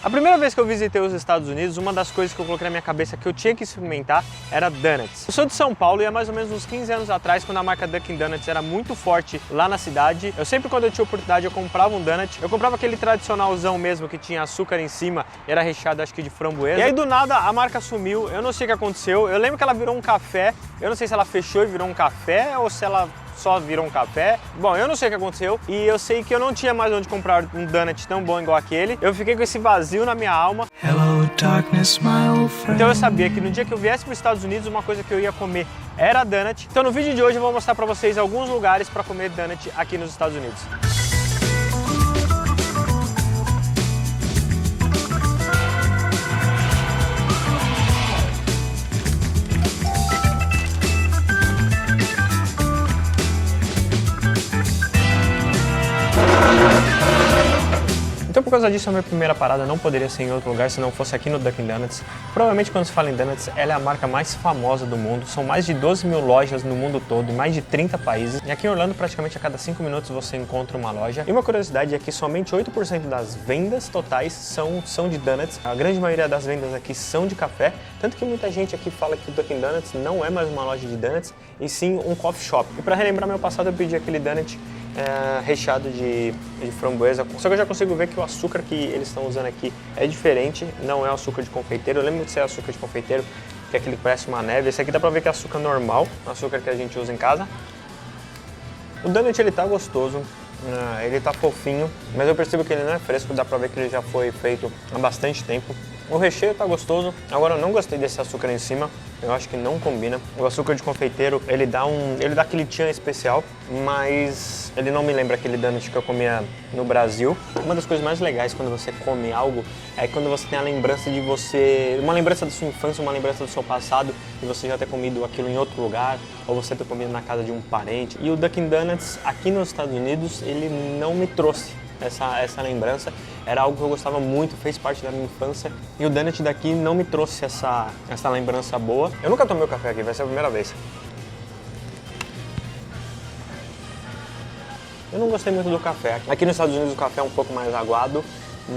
A primeira vez que eu visitei os Estados Unidos, uma das coisas que eu coloquei na minha cabeça que eu tinha que experimentar era donuts. Eu sou de São Paulo e há mais ou menos uns 15 anos atrás, quando a marca Dunkin' Donuts era muito forte lá na cidade, eu sempre quando eu tinha oportunidade eu comprava um donut, eu comprava aquele tradicionalzão mesmo que tinha açúcar em cima, era recheado acho que de framboesa. E aí do nada a marca sumiu, eu não sei o que aconteceu, eu lembro que ela virou um café, eu não sei se ela fechou e virou um café ou se ela só virou um café. Bom, eu não sei o que aconteceu e eu sei que eu não tinha mais onde comprar um donut tão bom igual aquele. Eu fiquei com esse vazio na minha alma. Hello, darkness, my old friend. Então eu sabia que no dia que eu viesse para os Estados Unidos, uma coisa que eu ia comer era donut. Então no vídeo de hoje eu vou mostrar para vocês alguns lugares para comer donut aqui nos Estados Unidos. Então por causa disso a minha primeira parada não poderia ser em outro lugar se não fosse aqui no Dunkin' Donuts. Provavelmente quando se fala em donuts, ela é a marca mais famosa do mundo. São mais de 12 mil lojas no mundo todo, em mais de 30 países. E aqui em Orlando praticamente a cada 5 minutos você encontra uma loja. E uma curiosidade é que somente 8% das vendas totais são de donuts. A grande maioria das vendas aqui são de café. Tanto que muita gente aqui fala que o Dunkin' Donuts não é mais uma loja de donuts, e sim um coffee shop. E para relembrar meu passado eu pedi aquele donut recheado de framboesa, só que eu já consigo ver que o açúcar que eles estão usando aqui é diferente, não é açúcar de confeiteiro. Eu lembro de ser açúcar de confeiteiro, que é aquele que parece uma neve. Esse aqui dá pra ver que é açúcar normal, açúcar que a gente usa em casa. O donut ele tá gostoso, ele tá fofinho, mas eu percebo que ele não é fresco, dá pra ver que ele já foi feito há bastante tempo. O recheio tá gostoso, agora eu não gostei desse açúcar em cima, eu acho que não combina. O açúcar de confeiteiro, ele dá aquele tchan especial, mas ele não me lembra aquele donut que eu comia no Brasil. Uma das coisas mais legais quando você come algo é quando você tem a lembrança de uma lembrança da sua infância, uma lembrança do seu passado, de você já ter comido aquilo em outro lugar, ou você ter comido na casa de um parente. E o Dunkin' Donuts aqui nos Estados Unidos, ele não me trouxe essa lembrança. Era algo que eu gostava muito, fez parte da minha infância, e o donut daqui não me trouxe essa lembrança boa. Eu nunca tomei o café aqui, vai ser a primeira vez. Eu não gostei muito do café. Aqui nos Estados Unidos o café é um pouco mais aguado,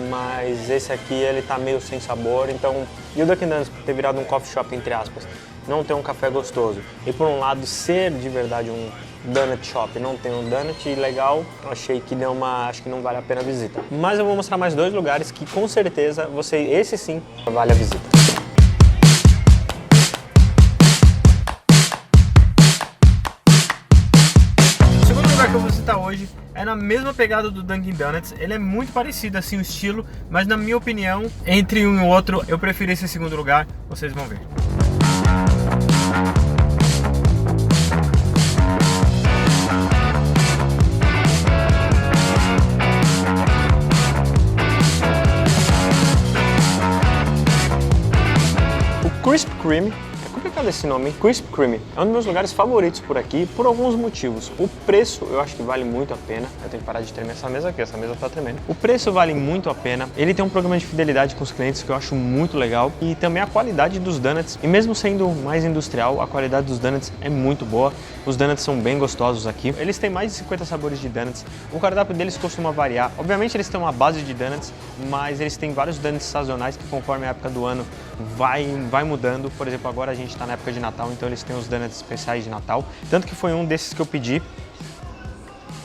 mas esse aqui ele tá meio sem sabor, então... E o Dunkin' Donuts ter virado um coffee shop, entre aspas, não tem um café gostoso. E por um lado, ser de verdade um donut shop, não tem um donut legal, achei que acho que não vale a pena a visita. Mas eu vou mostrar mais dois lugares que com certeza esse sim vale a visita. O segundo lugar que eu vou visitar hoje é na mesma pegada do Dunkin' Donuts. Ele é muito parecido assim o estilo, mas na minha opinião, entre um e o outro, eu prefiro esse segundo lugar, vocês vão ver. Krispy Kreme, é complicado esse nome, hein? Krispy Kreme é um dos meus lugares favoritos por aqui, por alguns motivos. O preço eu acho que vale muito a pena. Eu tenho que parar de tremer essa mesa aqui, essa mesa tá tremendo. O preço vale muito a pena, ele tem um programa de fidelidade com os clientes que eu acho muito legal, e também a qualidade dos donuts, e mesmo sendo mais industrial, a qualidade dos donuts é muito boa. Os donuts são bem gostosos aqui. Eles têm mais de 50 sabores de donuts. O cardápio deles costuma variar. Obviamente eles têm uma base de donuts, mas eles têm vários donuts sazonais que conforme a época do ano vai mudando. Por exemplo, agora a gente está na época de Natal, então eles têm os donuts especiais de Natal. Tanto que foi um desses que eu pedi.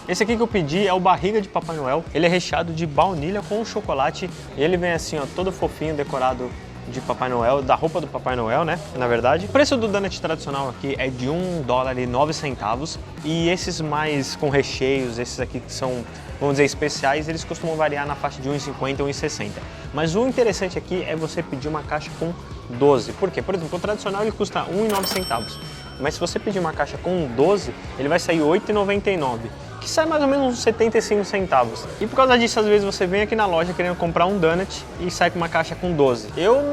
Esse aqui que eu pedi é o barriga de Papai Noel. Ele é recheado de baunilha com chocolate. E ele vem assim, ó, todo fofinho, decorado de Papai Noel, da roupa do Papai Noel, né, na verdade. O preço do donut tradicional aqui é de $1,09. E esses mais com recheios, esses aqui que são, vamos dizer, especiais, eles costumam variar na faixa de R$1,50 ou R$1,60. Mas o interessante aqui é você pedir uma caixa com 12. Por quê? Por exemplo, o tradicional ele custa R$1,09. Mas se você pedir uma caixa com 12, ele vai sair R$8,99. Que sai mais ou menos uns 75 centavos. E por causa disso, às vezes você vem aqui na loja querendo comprar um donut e sai com uma caixa com 12.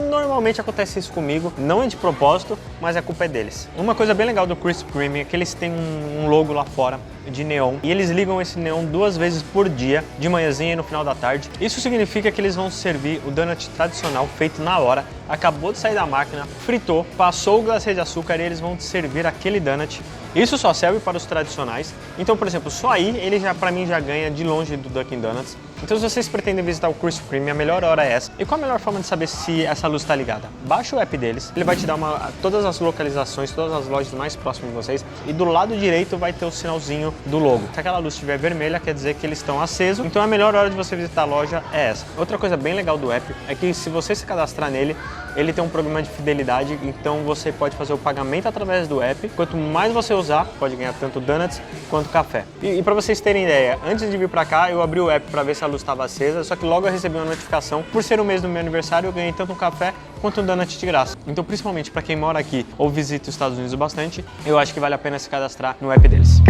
Normalmente acontece isso comigo, não é de propósito, mas a culpa é deles. Uma coisa bem legal do Krispy Kreme é que eles têm um logo lá fora de neon, e eles ligam esse neon 2 vezes por dia, de manhãzinha e no final da tarde. Isso significa que eles vão servir o donut tradicional feito na hora, acabou de sair da máquina, fritou, passou o glacê de açúcar e eles vão te servir aquele donut. Isso só serve para os tradicionais. Então, por exemplo, só aí ele já, para mim, já ganha de longe do Dunkin' Donuts. Então se vocês pretendem visitar o Krispy Kreme, a melhor hora é essa. E qual a melhor forma de saber se essa luz está ligada? Baixa o app deles, ele vai te dar todas as localizações, todas as lojas mais próximas de vocês, e do lado direito vai ter o sinalzinho do logo. Se aquela luz estiver vermelha, quer dizer que eles estão acesos, então a melhor hora de você visitar a loja é essa. Outra coisa bem legal do app é que se você se cadastrar nele, ele tem um programa de fidelidade, então você pode fazer o pagamento através do app. Quanto mais você usar, pode ganhar tanto donuts quanto café. E para vocês terem ideia, antes de vir para cá, eu abri o app para ver se a luz estava acesa, só que logo eu recebi uma notificação. Por ser o mês do meu aniversário, eu ganhei tanto um café quanto um donut de graça. Então, principalmente para quem mora aqui ou visita os Estados Unidos bastante, eu acho que vale a pena se cadastrar no app deles.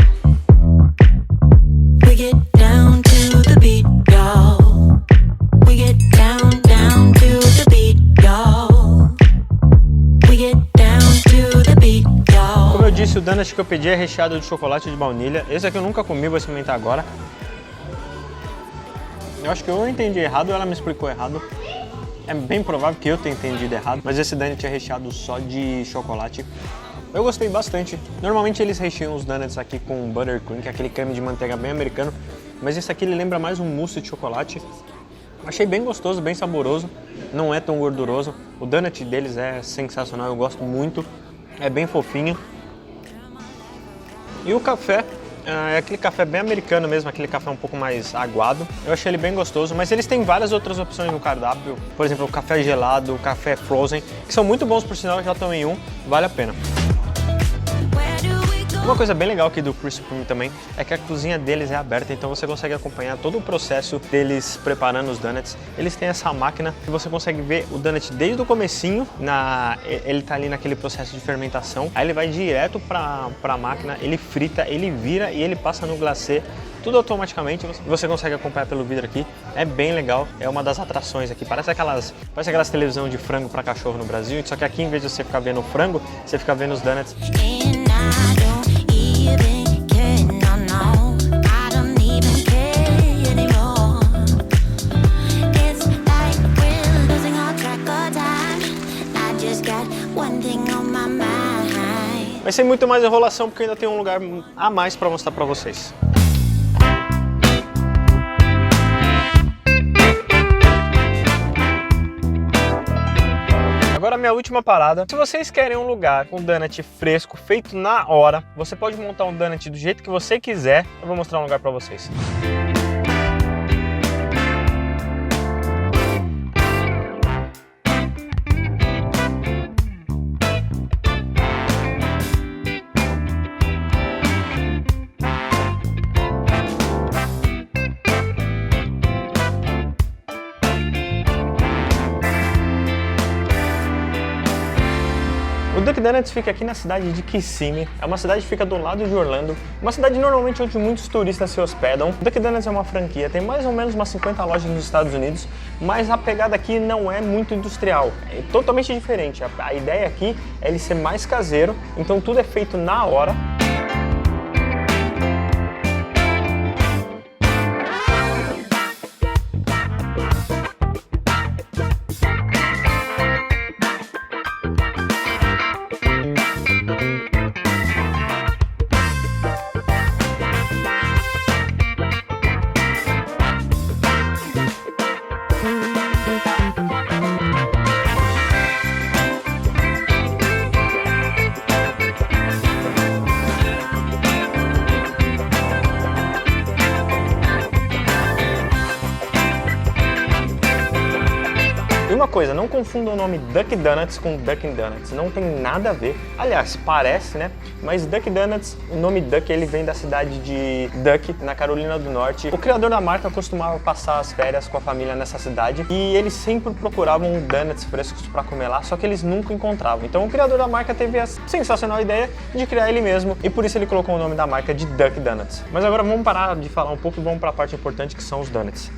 We get down to the beat, y'all. We get down to the beat, y'all. We get down to the beat, y'all. Como eu disse, o donut que eu pedi é recheado de chocolate de baunilha. Esse aqui eu nunca comi, vou experimentar agora. Eu acho que eu entendi errado, ela me explicou errado. É bem provável que eu tenha entendido errado, mas esse donut é recheado só de chocolate. Eu gostei bastante. Normalmente eles recheiam os donuts aqui com buttercream, que é aquele creme de manteiga bem americano, mas esse aqui ele lembra mais um mousse de chocolate. Achei bem gostoso, bem saboroso, não é tão gorduroso. O donut deles é sensacional, eu gosto muito, é bem fofinho. E o café é aquele café bem americano mesmo, aquele café um pouco mais aguado. Eu achei ele bem gostoso, mas eles têm várias outras opções no cardápio. Por exemplo, o café gelado, o café frozen, que são muito bons por sinal, já tomei um, vale a pena. Uma coisa bem legal aqui do Krispy Kreme também é que a cozinha deles é aberta, então você consegue acompanhar todo o processo deles preparando os donuts. Eles têm essa máquina que você consegue ver o donut desde o comecinho, ele tá ali naquele processo de fermentação, aí ele vai direto para a máquina, ele frita, ele vira e ele passa no glacê, tudo automaticamente, você consegue acompanhar pelo vidro aqui, é bem legal, é uma das atrações aqui, parece aquelas televisão de frango para cachorro no Brasil, só que aqui em vez de você ficar vendo o frango, você fica vendo os donuts. Vai ser muito mais enrolação porque ainda tem um lugar a mais para mostrar para vocês. Agora a minha última parada. Se vocês querem um lugar com donut fresco, feito na hora, você pode montar um donut do jeito que você quiser. Eu vou mostrar um lugar para vocês. O Dunkin' Donuts fica aqui na cidade de Kissimmee, é uma cidade que fica do lado de Orlando, uma cidade normalmente onde muitos turistas se hospedam. O Dunkin' Donuts é uma franquia, tem mais ou menos umas 50 lojas nos Estados Unidos, mas a pegada aqui não é muito industrial, é totalmente diferente. A ideia aqui é ele ser mais caseiro, então tudo é feito na hora. Uma coisa, não confunda o nome Dunkin' Donuts com Dunkin' Donuts, não tem nada a ver. Aliás, parece, né? Mas Dunkin' Donuts, o nome Duck, ele vem da cidade de Duck, na Carolina do Norte. O criador da marca costumava passar as férias com a família nessa cidade e eles sempre procuravam donuts frescos para comer lá, só que eles nunca encontravam. Então o criador da marca teve a sensacional ideia de criar ele mesmo e por isso ele colocou o nome da marca de Dunkin' Donuts. Mas agora vamos parar de falar um pouco e vamos para a parte importante que são os donuts.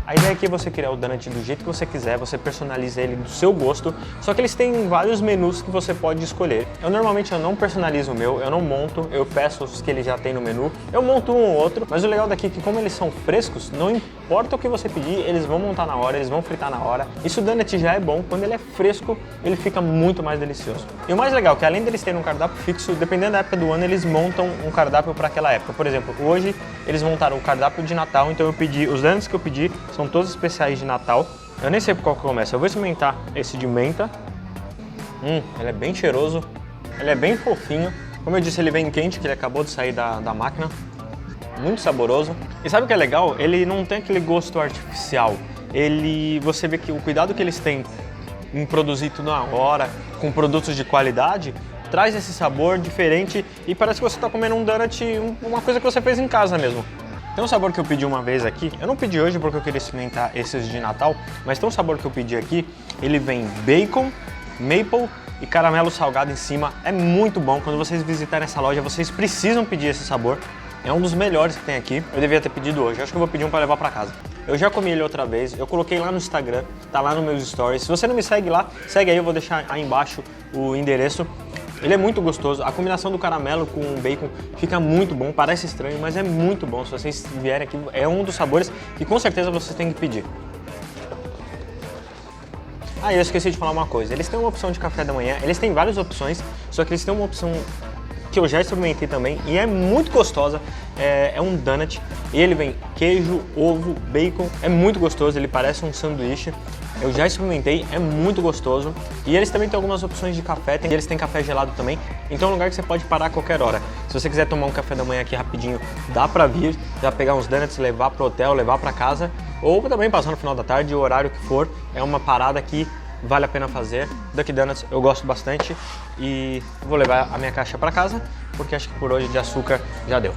A ideia aqui você criar o donut do jeito que você quiser, você personaliza ele do seu gosto, só que eles têm vários menus que você pode escolher. Eu normalmente não personalizo o meu, eu não monto, eu peço os que ele já tem no menu, eu monto um ou outro, mas o legal daqui é que como eles são frescos, não importa o que você pedir, eles vão montar na hora, eles vão fritar na hora. Isso o donut já é bom, quando ele é fresco, ele fica muito mais delicioso. E o mais legal é que além deles terem um cardápio fixo, dependendo da época do ano, eles montam um cardápio para aquela época. Por exemplo, hoje eles montaram o cardápio de Natal, então eu pedi, os donuts que eu pedi são todos especiais de Natal. Eu nem sei por qual que começa, eu vou experimentar esse de menta. Ele é bem cheiroso, ele é bem fofinho. Como eu disse, ele vem quente, que ele acabou de sair da máquina. Muito saboroso. E sabe o que é legal? Ele não tem aquele gosto artificial. Você vê que o cuidado que eles têm em produzir tudo na hora, com produtos de qualidade, traz esse sabor diferente e parece que você está comendo um donut, uma coisa que você fez em casa mesmo. Tem um sabor que eu pedi uma vez aqui, eu não pedi hoje porque eu queria experimentar esses de Natal, mas tem um sabor que eu pedi aqui, ele vem bacon, maple e caramelo salgado em cima. É muito bom, quando vocês visitarem essa loja, vocês precisam pedir esse sabor. É um dos melhores que tem aqui, eu devia ter pedido hoje, acho que eu vou pedir um para levar para casa. Eu já comi ele outra vez, eu coloquei lá no Instagram, tá lá nos meus stories. Se você não me segue lá, segue aí, eu vou deixar aí embaixo o endereço. Ele é muito gostoso, a combinação do caramelo com o bacon fica muito bom, parece estranho, mas é muito bom. Se vocês vierem aqui, é um dos sabores que com certeza vocês têm que pedir. Ah, eu esqueci de falar uma coisa, eles têm uma opção de café da manhã, eles têm várias opções, só que eles têm uma opção que eu já experimentei também e é muito gostosa, é um donut e ele vem queijo, ovo, bacon, é muito gostoso, ele parece um sanduíche. Eu já experimentei, é muito gostoso. E eles também têm algumas opções de café, eles têm café gelado também, então é um lugar que você pode parar a qualquer hora. Se você quiser tomar um café da manhã aqui rapidinho, dá pra vir, já pegar uns donuts, levar pro hotel, levar pra casa, ou também passar no final da tarde, o horário que for, é uma parada que vale a pena fazer. Dunkin' Donuts eu gosto bastante e vou levar a minha caixa pra casa, porque acho que por hoje de açúcar já deu.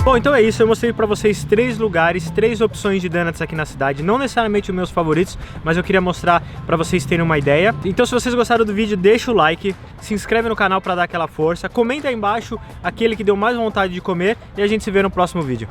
Bom, então é isso, eu mostrei pra vocês 3 lugares, 3 opções de donuts aqui na cidade, não necessariamente os meus favoritos, mas eu queria mostrar pra vocês terem uma ideia. Então se vocês gostaram do vídeo, deixa o like, se inscreve no canal pra dar aquela força, comenta aí embaixo aquele que deu mais vontade de comer e a gente se vê no próximo vídeo.